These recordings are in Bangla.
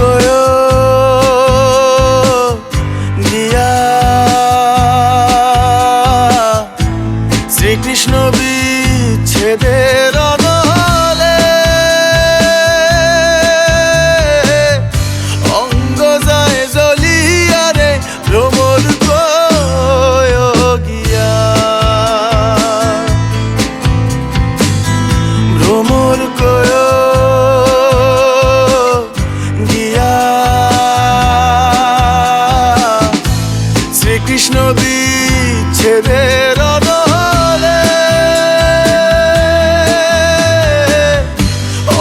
কয়ো দিয়া শ্রীকৃষ্ণ বিচ্ছেদের অনলে অঙ্গ যায় জ্বলিয়া রে ভ্রমর কয়ো গিয়া ভ্রমর কয়ো গিয়া শ্রীকৃষ্ণ বিচ্ছেদের অনলে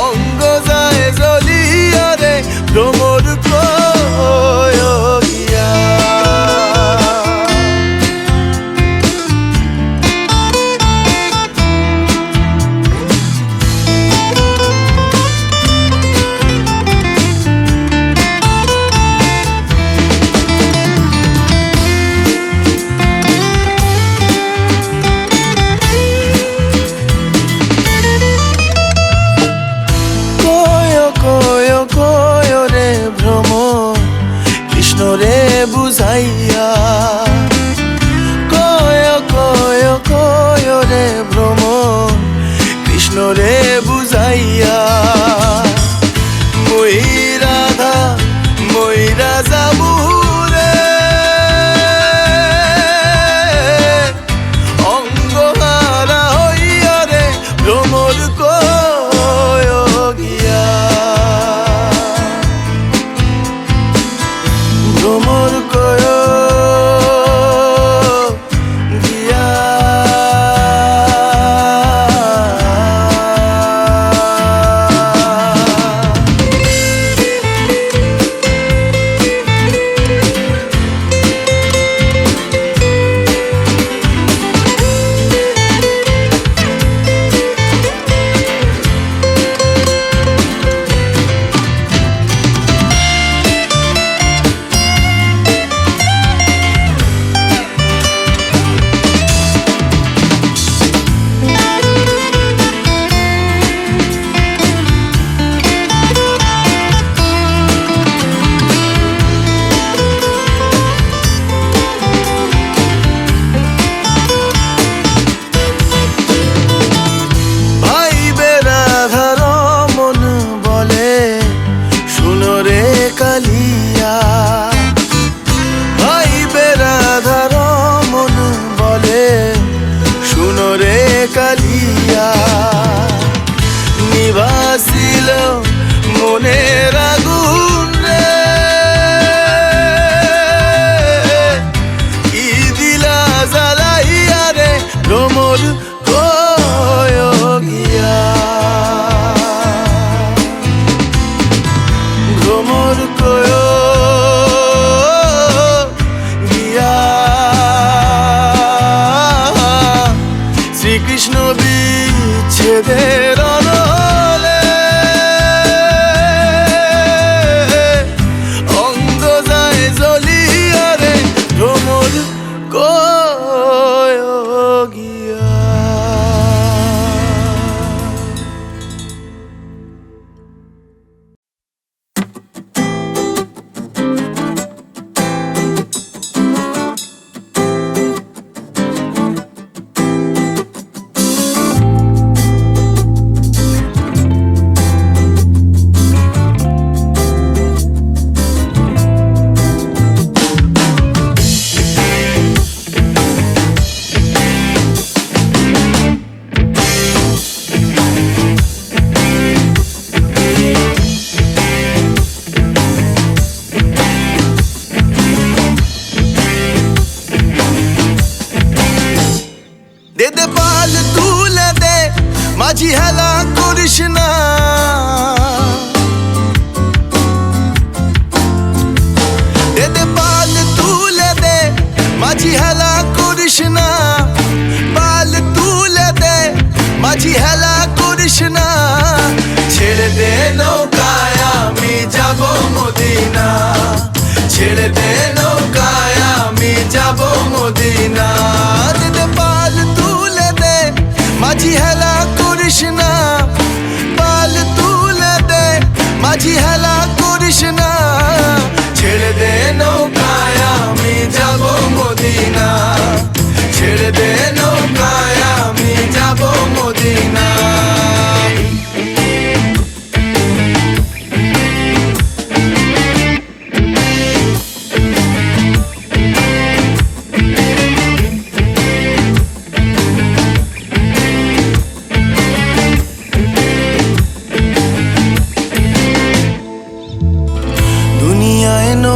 অঙ্গ যায় জ্বলিয়া রে ভ্রমর কয়ো গিয়া কয়ো কয়ো রে ভ্রমর কৃষ্ণ রে বুঝাইয়া কয়ো কয়ো কয়ো রে ভ্রমর কৃষ্ণ রে বুঝাইয়া মই রাধা মইরা যাবু রে অঙ্গ হারা হইয়া রে ভ্রমর কয়ো গিয়া ভ্রমর কয়ো গিয়া কালিয়া ভাই বেরাধার মন বলে শুনো রে কালিয়া নিভাসিল মনের আগুন রে কি দিলা জ্বালাইয়া রে ভ্রমর কয়ো গিয়া ভ্রমর কয়ো গিয়া শ্রীকৃষ্ণ বিচ্ছেদের অনলে অঙ্গ যায় জ্বলিয়া রে ভ্রমর কয়ো গিয়া দে পাল তুলে দে মাঝি হেলা করিস না দে পাল তুলে দে মাঝি হেলা করিস না পাল তুলে দে মাঝি হেলা করিস না ছেড়ে দে নৌকায় আমি যাব মদিনা ছেড়ে দে নৌকায় আমি যাব মদিনা দে পাল তুলে দে মাঝি হেলা করিস না পাল তুলে দে মাঝি হেলা করিস না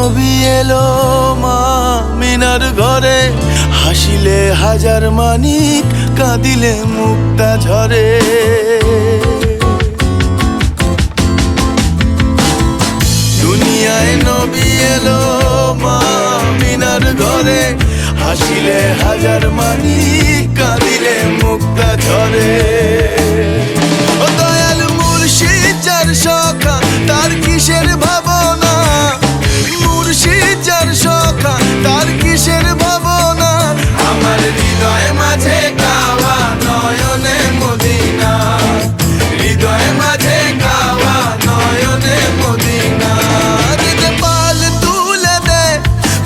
নবী এলো মা মিনার ঘরে, হাসিলে হাজার মানিক, কাঁদিলে মুক্তা ঝরে। দুনিয়ায় নবী এলো মা মিনার ঘরে, হাসিলে হাজার মানিক, কাঁদিলে মুক্তা ঝরে। ও দয়াল মুর্শিদ যার সখা, তার কিসের ভাবনা, মুর্শিদ যার সখা, তার কিসের ভাবনা। আমার হৃদয় মাঝে কাওয়া নয়নে মদিনা, হৃদয় মাঝে কাওয়া নয়নে মদিনা। দিতে পাল তুলে দে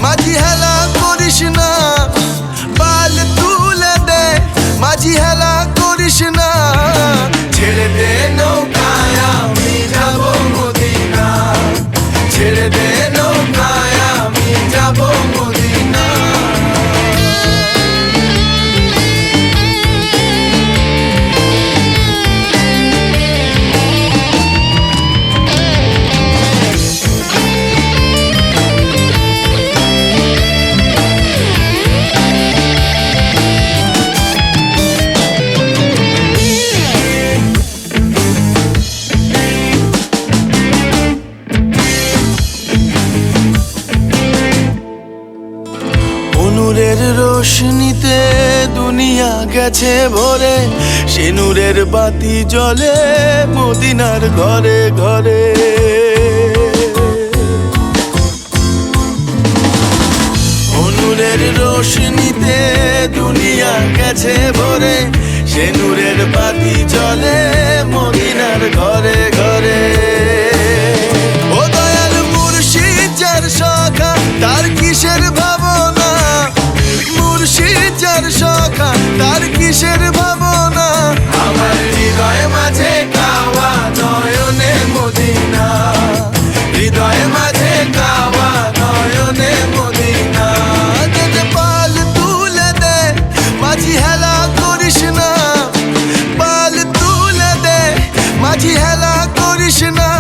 মাঝি হেলা করিস না, পাল তুলে দে মাঝি হেলা করিস না। ছেড়ে দে নৌকায় আমি যাব মদিনা, ছেড়ে দে নৌকায় আমি যাব মদিনা। নূরের রোশনীতে দুনিয়া গেছে ভরে, সে নূরের বাতি জ্বলে মদিনার ঘরে ঘরে। নূরের রোশনীতে দুনিয়া গেছে ভরে, সে নূরের বাতি জ্বলে মদিনার ঘরে ঘরে। ও দয়াল মুর্শিদ যার সখা, তার কিসের ভাবনা, মুর্শিদ যার সখা, তার কিসের ভাবনা। আমার হৃদয় মাঝে কাওয়া নয়নে মদিনা, হৃদয় মাঝে কাওয়া নয়নে মদিনা। দে পাল তুলে দে মাঝি হেলা করিস না, পাল তুলে দে মাঝি হেলা করিস না।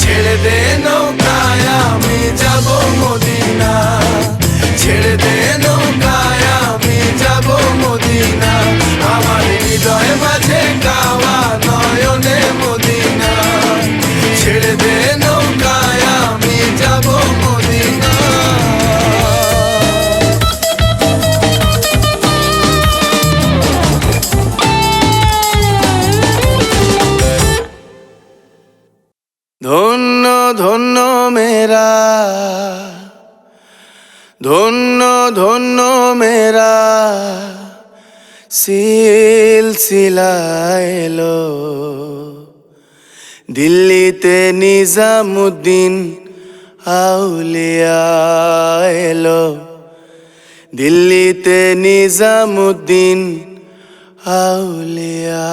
ছেড়ে দে নৌকায় আমি যাব মদিনা, ছেড়ে দে নৌকায় আমি যাব মদিনা। আমার হৃদয় মাঝে কাওয়া নয়নে মদিনা, ছেড়ে দে নৌকায় আমি যাব মদিনা। ধন্য ধন্য মেরা, ধন্য ধন্য মেরা সিলসিলা এলো। দিল্লিতে নিজামুদ্দিন আউলিয়া এলো, দিল্লিতে নিজামুদ্দিন আউলিয়া।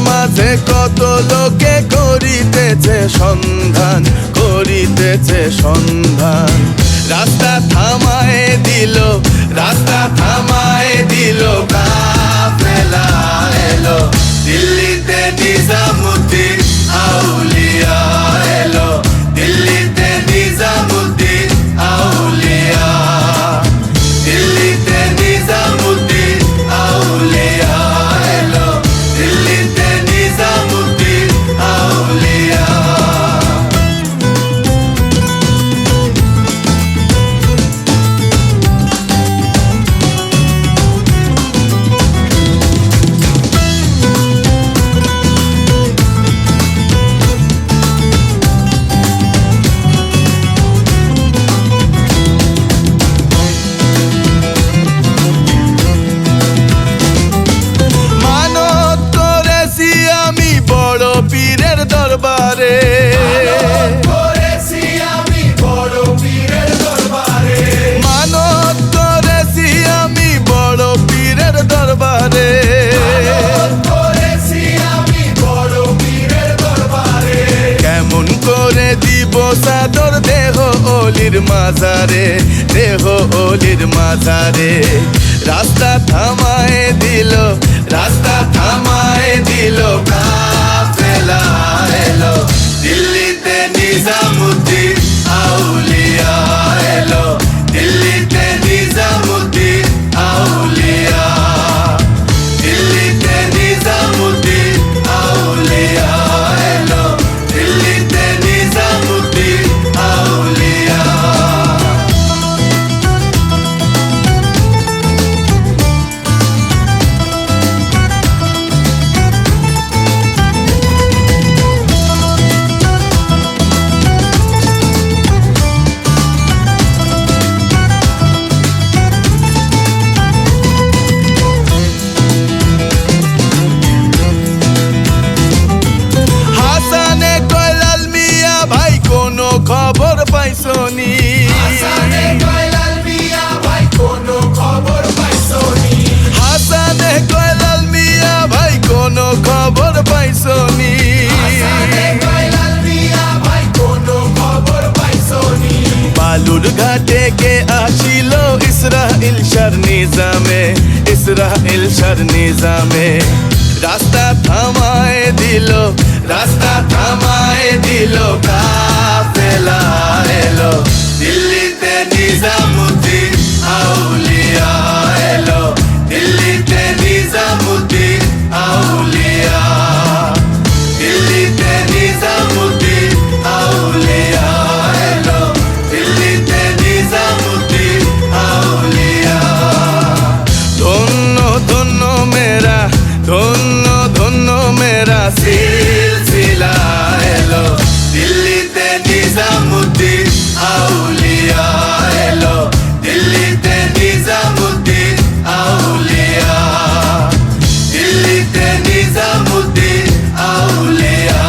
মাঝে কত লোকে করিতেছে সন্ধান, করিতেছে সন্ধান। রাস্তা থামায় দিল, রাস্তা থামায় দিল, কাফেলা এলো। দিল্লিতে নিজামুদ্দিন আউলিয়া এলো, দিল্লিতে নিজামুদ্দিন আউলিয়া, দিল্লিতে নিজামুদ্দিন আউলিয়া এলো, দিল্লিতে নিজামুদ্দিন আউলিয়া। বড় পীরের দরবারে, মানত করেছি আমি বড় পীরের দরবারে। কেমন করে দিব চাদর দেহ অলির মাজারে, দেহ অলির মাজারে। রাস্তা থামায় দিল, রাস্তা থামায় দিল কাফেলা এলো, দিল্লিতে নিজামুদ্দিন আউলিয়া এলো, দিল্লিতে নিজামুদ্দিন আউলিয়া, দিল্লিতে নিজামুদ্দিন আউলিয়া এলো, দিল্লিতে নিজামুদ্দিন আউলিয়া। হাসানে কয় লাল মিয়া ভাই কোনো খবর পাইছনি, হাসানে কয় লাল মিয়া ভাই কোনো খবর পাইছনি, হাসানে কয় লাল মিয়া ভাই কোনো খবর পাইছনি, হাসানে কয় লাল মিয়া ভাই কোনো খবর পাইছনি। বালুর ঘাটে কে আসিল ইসরাইল শার নিজামে, ইসরাইল শার নিজামে। রাস্তা থামায় দিল, রাস্তা থামায় দিল কাফেলা এলো, দিল্লিতে নিজামুদ্দিন আউলিয়া এলো, দিল্লিতে নিজামুদ্দিন আউলিয়া, দিল্লিতে নিজামুদ্দিন আউলিয়া এলো, দিল্লিতে নিজামুদ্দিন আউলিয়া। ধন্য ধন্য মেরা, ধন্য ধন্য মেরা সিলসিলা এলো, দিল্লিতে নিজামুদ্দিন আউলিয়া এলো, দিল্লিতে নিজামুদ্দিন আউলিয়া, দিল্লিতে নিজামুদ্দিন আউলিয়া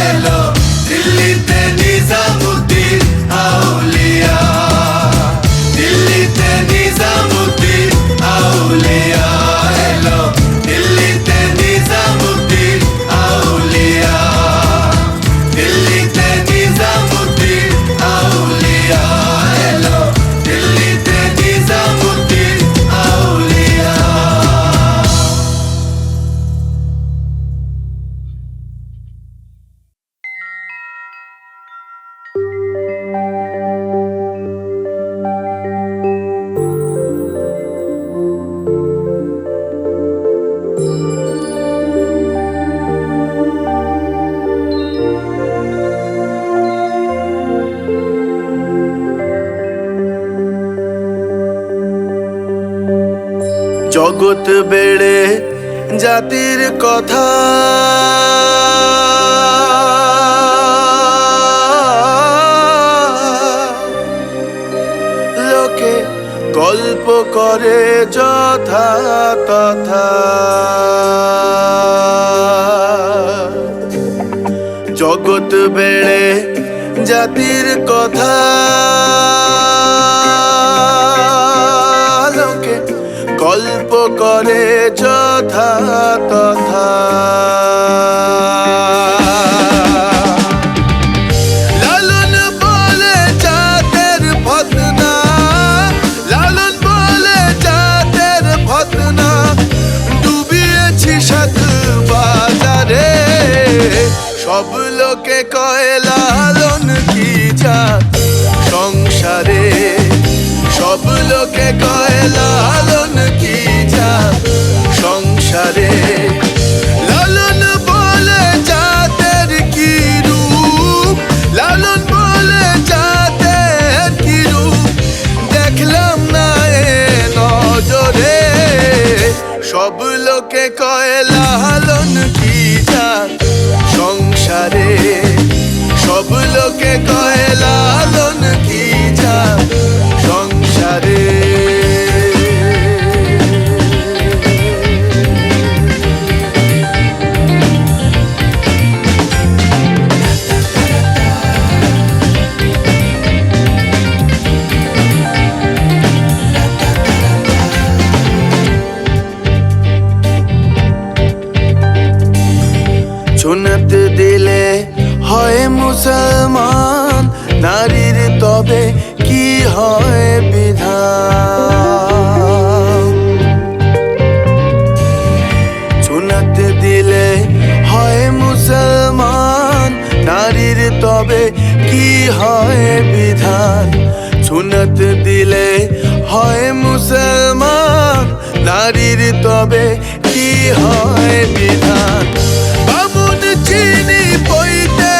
এলো, দিল্লিতে নিজামুদ্দিন আউলিয়া, দিল্লিতে নিজামুদ্দিন আউলিয়া এলো, দিল্লিতে নিজামুদ্দিন আউলিয়া, দিল্লিতে নিজামুদ্দিন আউলিয়া এলো, দিল্লিতে নিজামুদ্দিন আউলিয়া। জগৎ বেড়ে জাতির কথা, লোকে গল্প করে যথা তথা। জগৎ বেড়ে জাতির কথা, লোকে গল্প করে যথা তথা। লালন বলে জাতের ফতনা, লালন বলে জাতের ফতনা, ডুবিয়েছি সাত বাজারে। সব লোকে কয় লালন কি জাত সংসারে, সব লোকে কয় লালন কি জাত সংসারে। লালন বলে জাতের কি রূপ, লালন বলে জাতের কি রূপ, দেখলাম না এ নজরে। সব লোকে কয় লালন কি জাত সংসারে, সব লোকে কয় লালন কি জাত সংসারে। সুন্নত দিলে হয় মুসলমান, নারীর তবে কি হয় বিধান। সুন্নত দিলে হয় মুসলমান, নারীর তবে কি হয় বিধান। সুন্নত দিলে হয় মুসলমান, নারীর তবে কি হয় বিধান। বামুন চিনি পইতে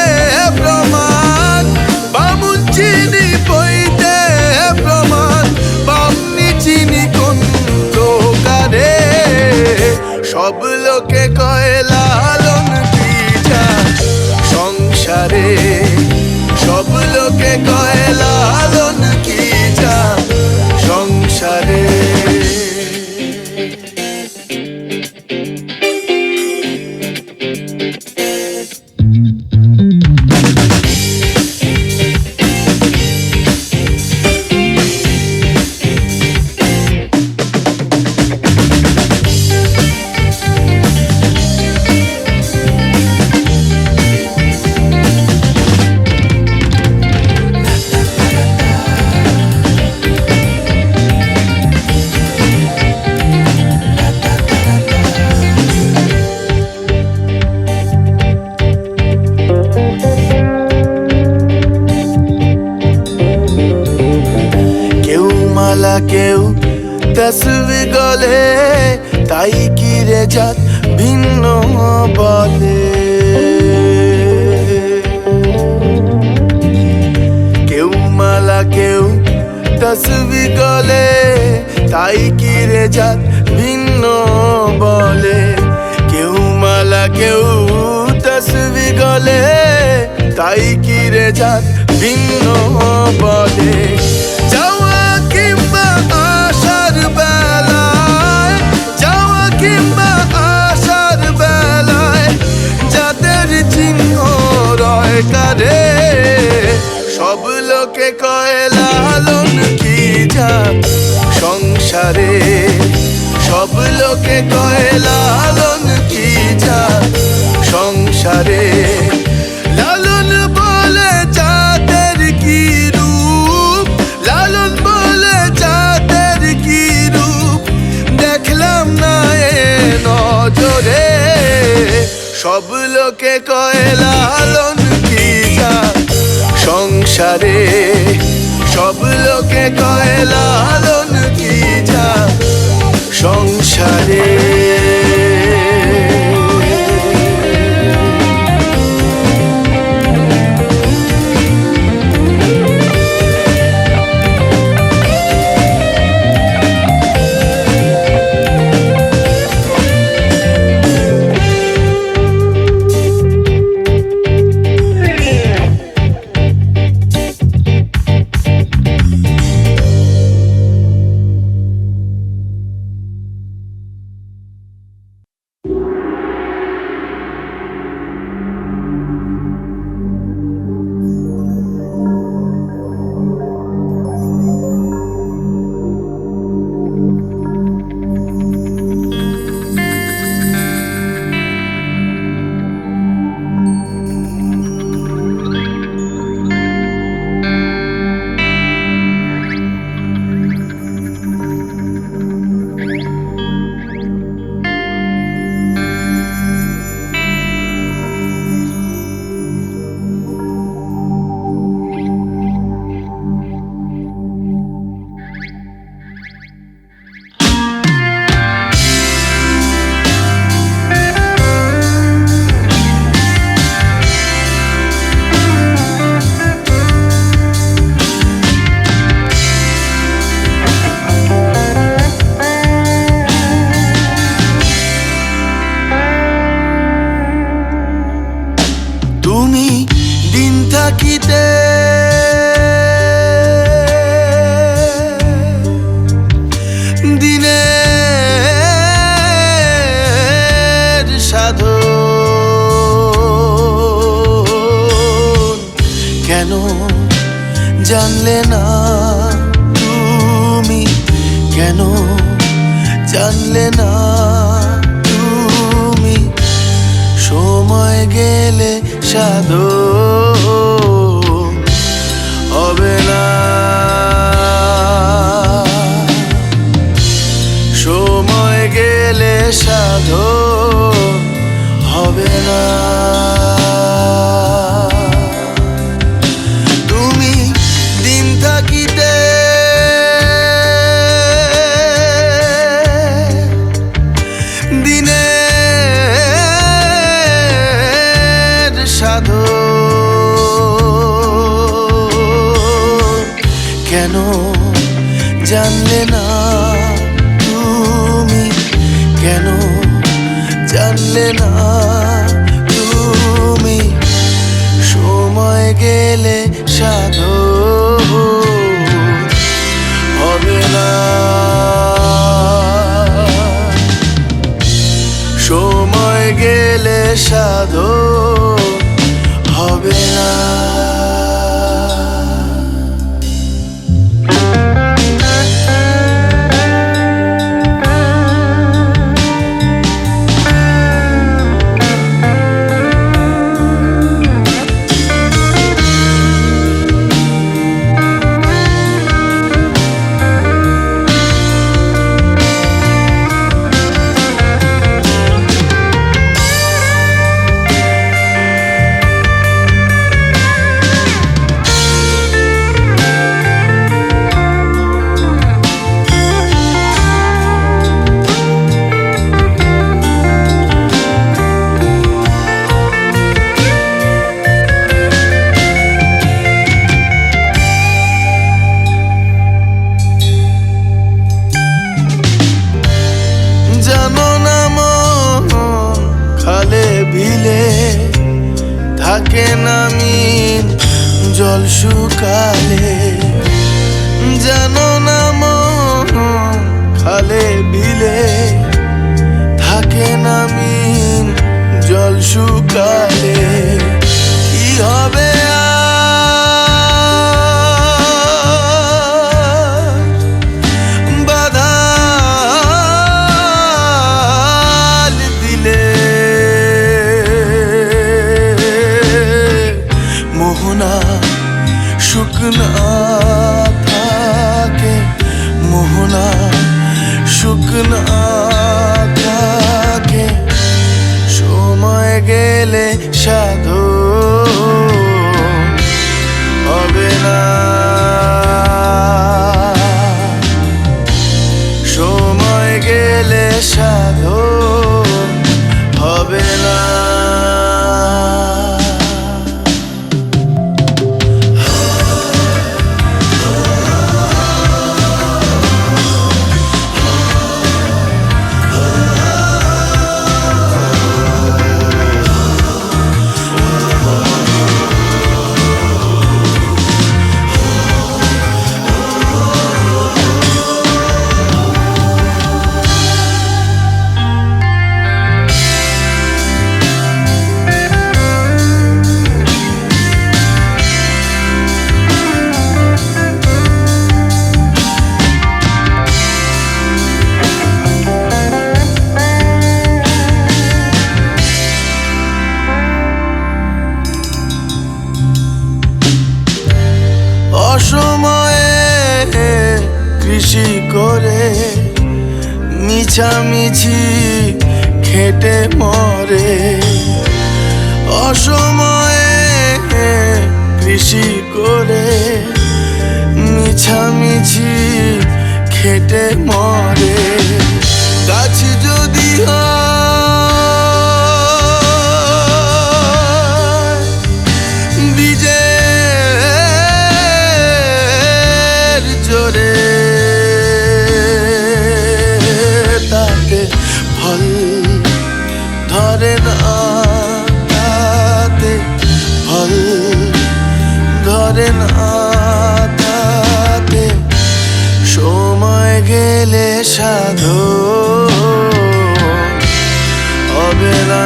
প্রমাণ, বামুন চিনি পইতে প্রমাণ, বামনি চিনি কোন প্রকারে। সব লোকে কয় লালন কি জান সংসারে, সব লোকে কয় লালন কি জান সংসারে। কেউ তসবি গলে, তাই কি রে জাত ভিন্ন বলে। কেউ মালা কেউ তসবি গলে, তাই কি রে জাত ভিন্ন বলে। কেউ মালা কেউ তসবি গলে, তাই কি রে জাত ভিন্ন বলে। যাওয়া কিংবা আসার বেলায়, যাওয়া কিংবা আসার বেলায়, জাতের চিহ্ন রয় কারে। সব লোকে কয় লালন কি জান সংসারে, সব লোকে কয় লালন কি জান সংসারে। লালন বলে জাতের কি রূপ, লালন বলে জাতের কি রূপ, দেখলাম না এ নজরে। সব লোকে কয় লালন কি জান সংসারে, সব লোকে কয় লালন কি জান সংসারে। থাকিতে দিনের সাধন কেন জানলে না তুমি, কেন জানলে না তুমি সময় সময় গেলে সাধন হবে না, সময় গেলে সাধন হবে না। তুমি দিন থাকিতে দিনের সাধন কেন জানলে না? তুমি কেন জানলে না? তুমি সময় গেলে সাধন হবে না, সময় গেলে সাধন হবে না। জানো না মন খালে বিলে থাকে না মিন জল শুকালে, জানো না মন খালে বিলে থাকে না মিন জল শুকালে। কি হবে শুকনা থাকে, মোহনা শুকনা থাকে, সময় গেলে সাধন হবে না, সময় গেলে সাধন হবে না। অসময়ে কৃষি করে মিছামিছি খেটে মরে, অসময়ে কৃষি করে মিছামিছি খেটে মরে। গাছ যদি জোরে তাতে ফল ধরে না, তাতে ফল ধরে না, তাতে সময় গেলে সাধন হবে না,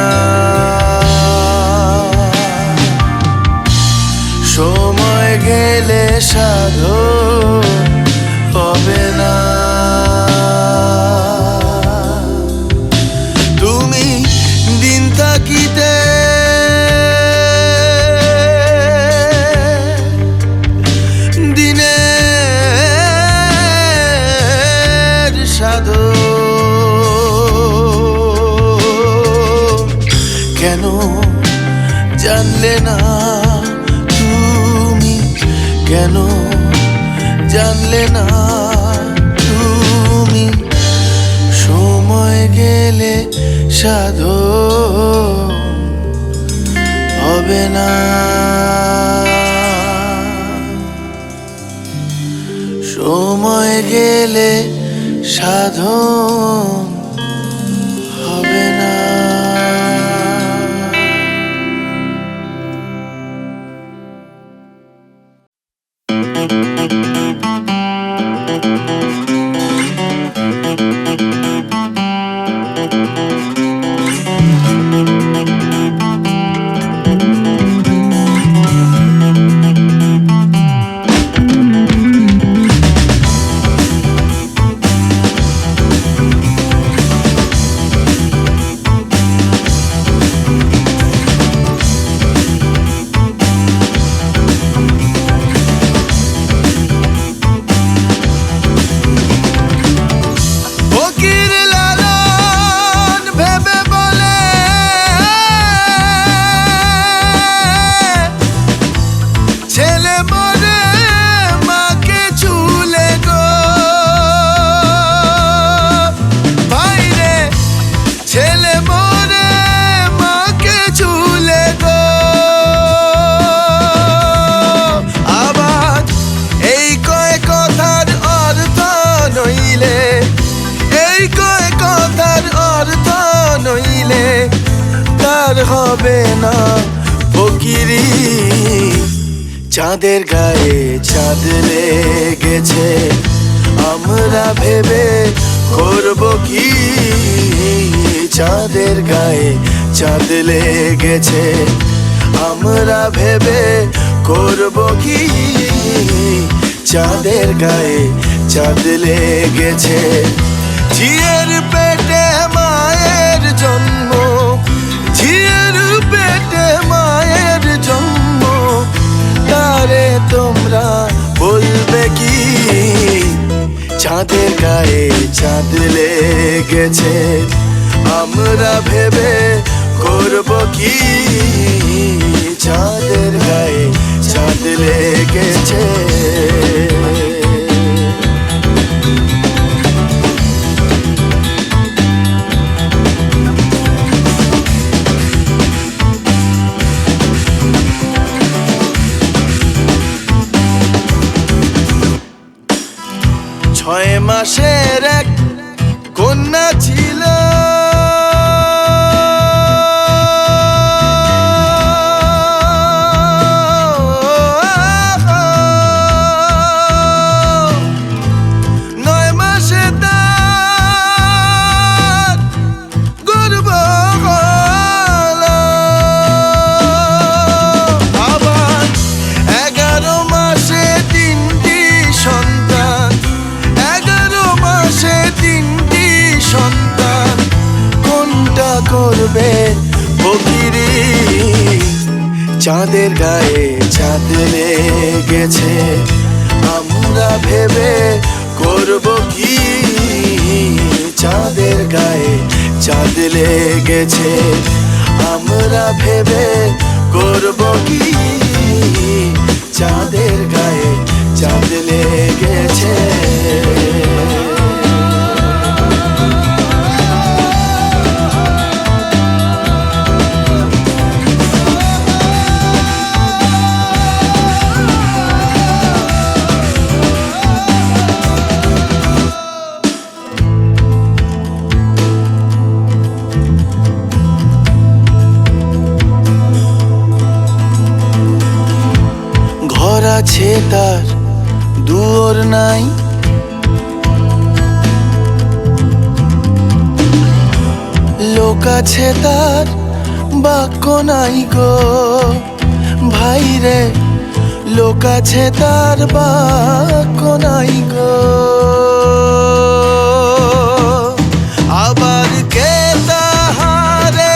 সময় গেলে সাধন হবে না। তুমি দিন থাকিতে জানলে না তুমি, কেন জানলে না তুমি? সময় গেলে সাধন হবে না, সময় গেলে সাধন হবে না। হবে না ফকিরি, চাঁদের গায়ে চাঁদ লেগেছে, আমরা ভেবে করব কি? চাঁদের গায়ে চাঁদ লেগেছে, আমরা ভেবে করব কি? চাঁদের গায়ে চাঁদ লেগেছে, ঝিয়ের পেটে মায়ের জন্ম, ঝিয়ের পেটে মায়ের জন্ম, তারে তোমরা বলবে কি? চাঁদের গায়ে চাঁদ লেগেছে, আমরা ভেবে করব কি? চাঁদের গায়ে চাঁদ লেগেছে। ছয় মাসের এক কন্যা ছিল, করবে ফকিরি, চাঁদের গায়ে চাঁদ লেগেছে, আমরা ভেবে করব কি? চাঁদের গায়ে চাঁদ লেগেছে, আমরা ভেবে করব কি? চাঁদের গায়ে চাঁদ লেগেছে। আছে তার দুয়ার নাই, লোক আছে তার বাক্য নাই গো ভাই রে, লোক আছে তার বাক্য নাই গো। আবার কে তাহারে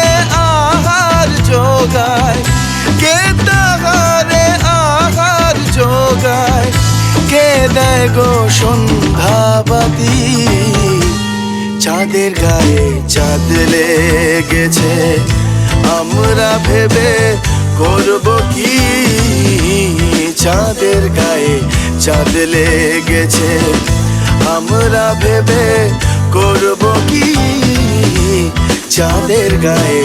আহার যোগায়, কে তাহারে আহার যোগায়, কে দেয় গো সন্ধ্যাবাতি? চাঁদের গায়ে চাঁদ লেগেছে, আমরা ভেবে করব কি চাঁদের গায়ে চাঁদ লেগেছে আমরা ভেবে করব কি চাঁদের গায়ে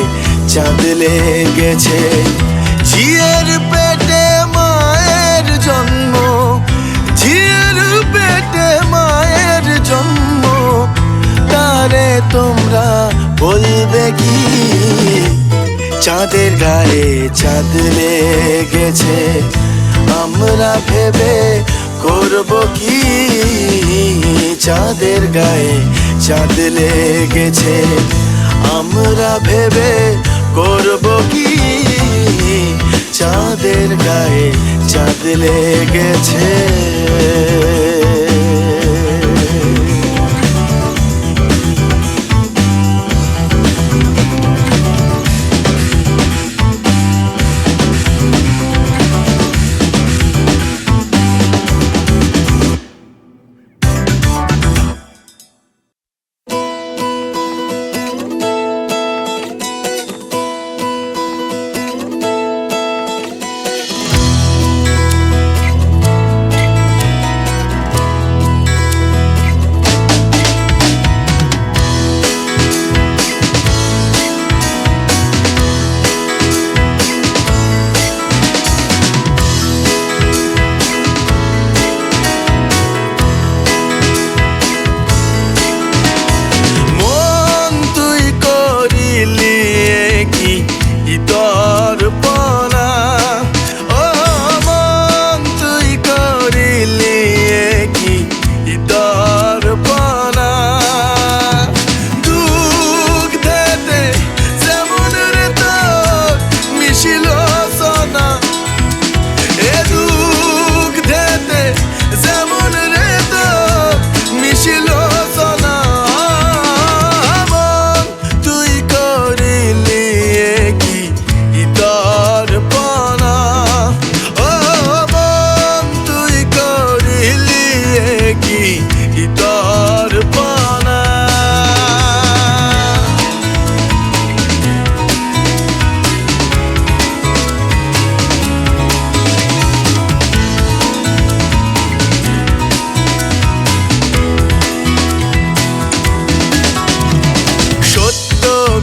চাঁদ লেগেছে ঝিয়ের পেটে মায়ের জন্ম ঝিয়ের পেটে মায়ের জন্ম তারে তোমরা বলবে কি চাঁদের গায়ে চাঁদ লেগেছে আমরা ভেবে করব কি চাঁদের গায়ে চাঁদ লেগেছে আমরা ভেবে করব কি চাঁদের গায়ে চাঁদ লেগেছে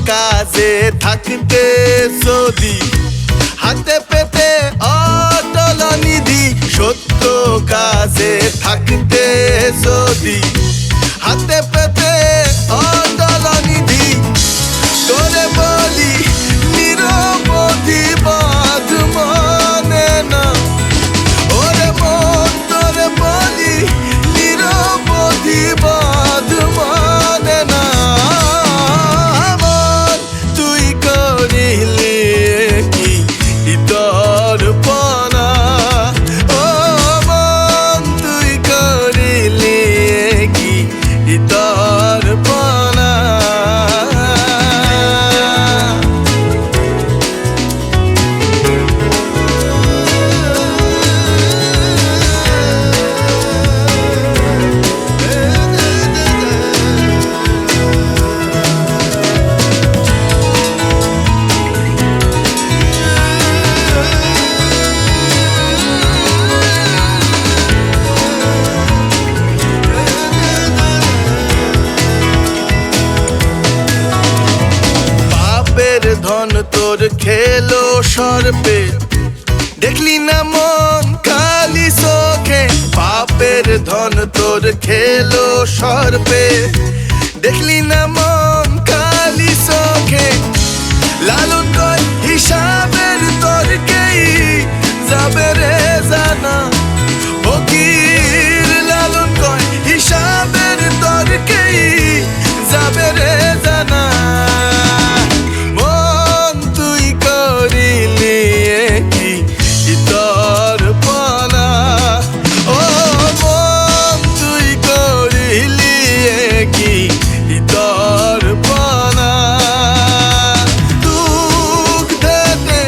কাজে থাকতে যদি হাতে পেতে অটল নিধি সত্য কাজে থাকতে যদি হাতে পেতে অটল নিধি তোরে বলি নিরবধি বাঁধ মানে না ওরে মন তোরে বলি নিরবধি বাঁধ মানে না ধন তোর খেলো সর্পে দেখলি না মন খালি চোখে পাপের ধন তোর খেলো সর্পে দেখলি না মন খালি চোখে লালন কয় হিসাবের তোরকেই যাবে রে জানা ফকির লালন কয় হিসাবের তোরকেই যাবে রে জানা দুঃখ দেতে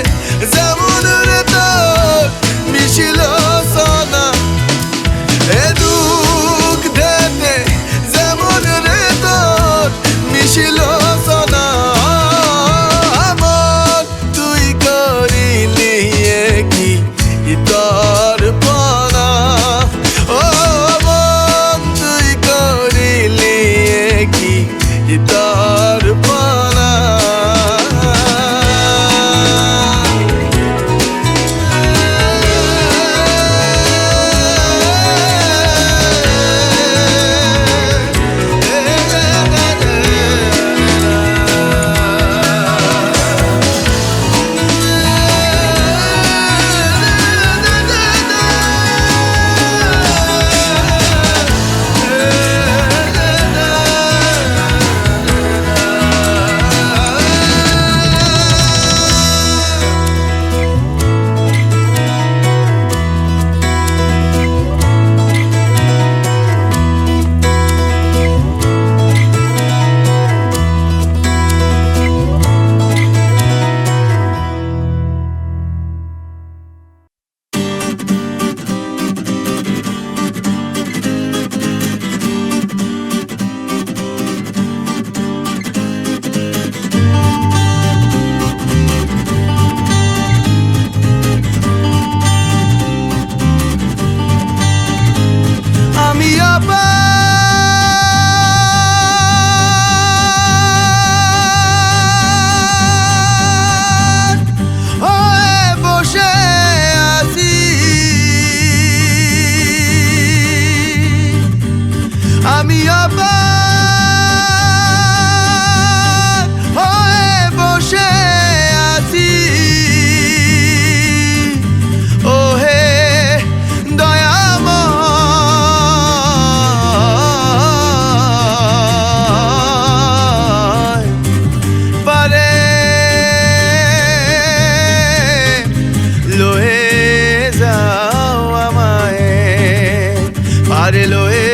পারে লয়ে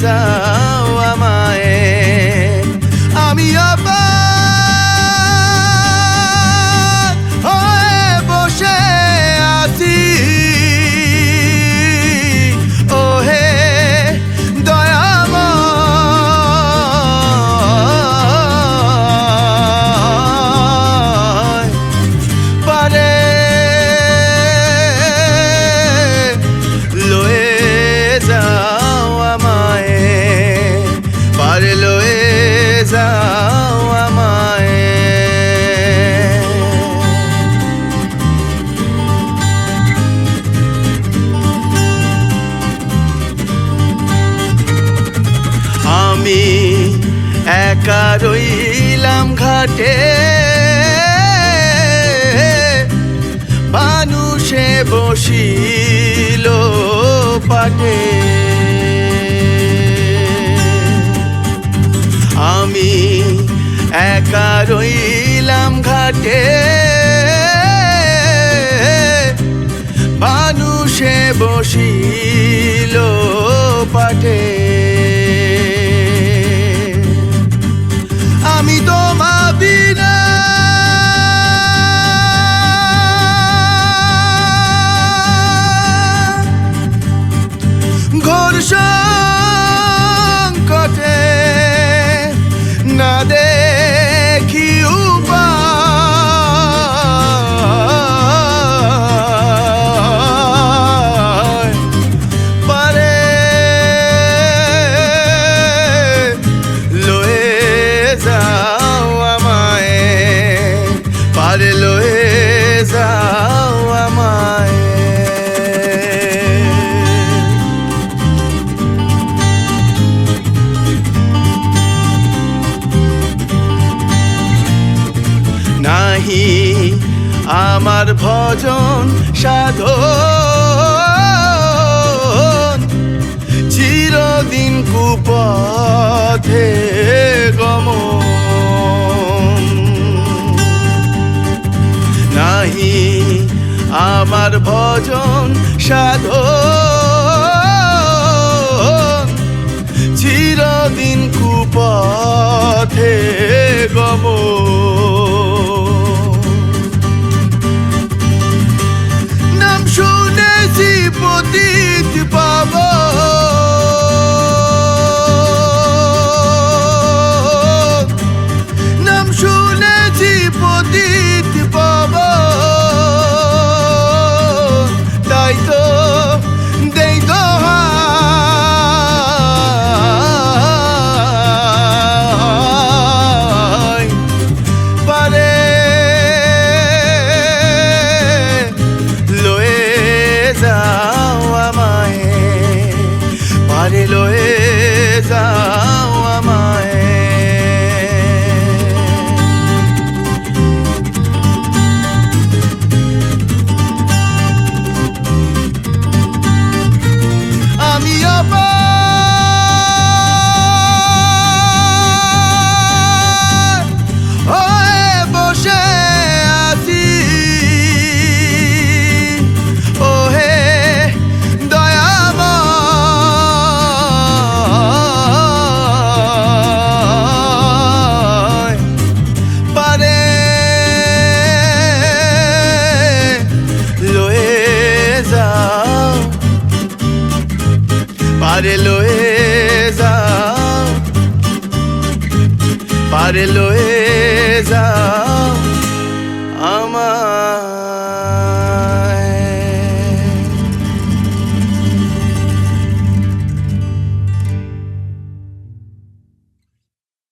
যাও আমায় আমি অবাক হয়ে বসে আছি ওহে দয়াময় পারে যাও আমায় আমি একা রইলাম ঘাটে মানুষে বসিল পাটে আমি একা রইলাম ঘাটে মানুষে বসিল পাটে আমি তোমা বিনা ঘোর সংকটে না দেখি উপায় পারে লয়ে যাও আমায় পারে লয়ে যাও আমায় নাহি আমার ভজন সাধন চিরদিন কুপথে গমন নাহি আমার ভজন সাধন চিরদিন কুপথে গমন পতিত পাব নাম শুনেছি পতিত পাব তাই তো দেই দোহাই পারে যাও আমায় পারে লয়ে যাও আমায় আমি অবাক হয়ে বসে আছি পারে লয়ে যাও পারে লয়ে যাও